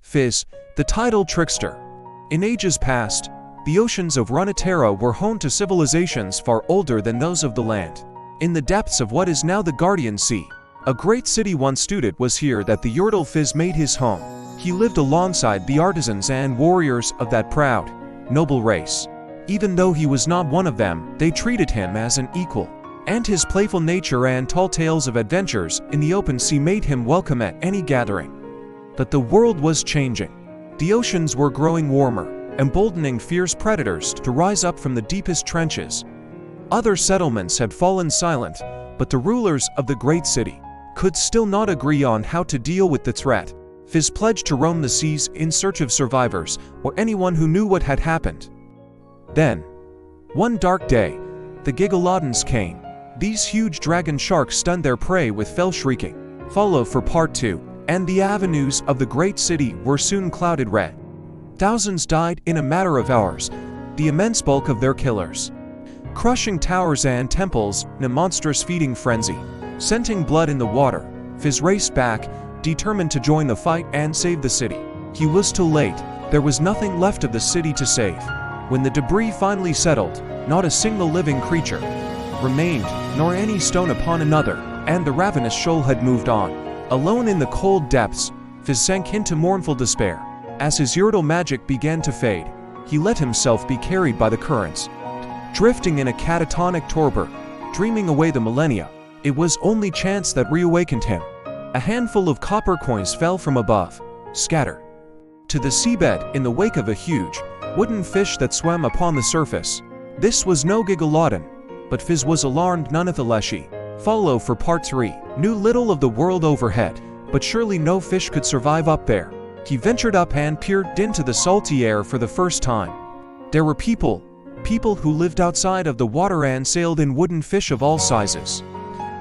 Fizz, the tidal trickster. In ages past, the oceans of Runeterra were home to civilizations far older than those of the land. In the depths of what is now the Guardian Sea, a great city once stood. It was here that the Yordle Fizz made his home. He lived alongside the artisans and warriors of that proud, noble race. Even though he was not one of them, they treated him as an equal. And his playful nature and tall tales of adventures in the open sea made him welcome at any gathering. But the world was changing. The oceans were growing warmer, emboldening fierce predators to rise up from the deepest trenches. Other settlements had fallen silent, but the rulers of the great city could still not agree on how to deal with the threat. Fizz pledged to roam the seas in search of survivors or anyone who knew what had happened. Then, one dark day, the Gigalodons came. These huge dragon sharks stunned their prey with fell shrieking. Follow for part 2, and the avenues of the great city were soon clouded red. Thousands died in a matter of hours, the immense bulk of their killers, crushing towers and temples in a monstrous feeding frenzy. Scenting blood in the water, Fizz raced back, determined to join the fight and save the city. He was too late. There was nothing left of the city to save. When the debris finally settled, not a single living creature remained, nor any stone upon another, and the ravenous shoal had moved on. Alone in the cold depths, Fizz sank into mournful despair. As his Yordle magic began to fade, he let himself be carried by the currents, drifting in a catatonic torpor, dreaming away the millennia. It was only chance that reawakened him. A handful of copper coins fell from above, scattered to the seabed in the wake of a huge, wooden fish that swam upon the surface. This was no Gigalodon, but Fizz was alarmed nonetheless. Follow for part 3. Knew little of the world overhead, but surely no fish could survive up there. He ventured up and peered into the salty air for the first time. There were people who lived outside of the water and sailed in wooden fish of all sizes.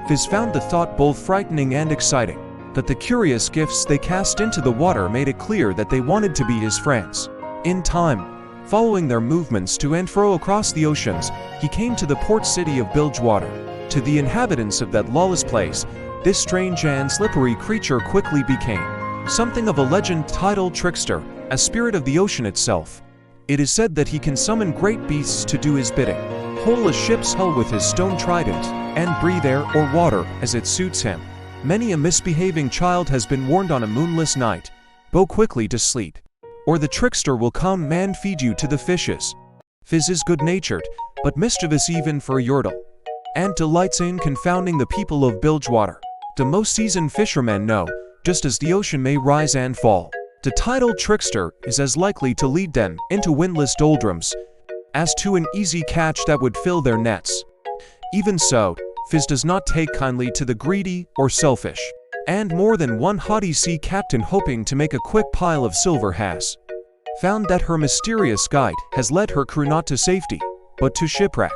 Fizz found the thought both frightening and exciting, that the curious gifts they cast into the water made it clear that they wanted to be his friends. In time, following their movements to and fro across the oceans, he came to the port city of Bilgewater. To the inhabitants of that lawless place, this strange and slippery creature quickly became something of a legend, tidal trickster, a spirit of the ocean itself. It is said that he can summon great beasts to do his bidding, hole a ship's hull with his stone trident, and breathe air or water as it suits him. Many a misbehaving child has been warned on a moonless night, go quickly to sleep, or the trickster will come and feed you to the fishes. Fizz is good-natured, but mischievous even for a Yordle, and delights in confounding the people of Bilgewater. The most seasoned fishermen know, just as the ocean may rise and fall, the tidal trickster is as likely to lead them into windless doldrums as to an easy catch that would fill their nets. Even so, Fizz does not take kindly to the greedy or selfish, and more than one haughty sea captain hoping to make a quick pile of silver has found that her mysterious guide has led her crew not to safety, but to shipwreck.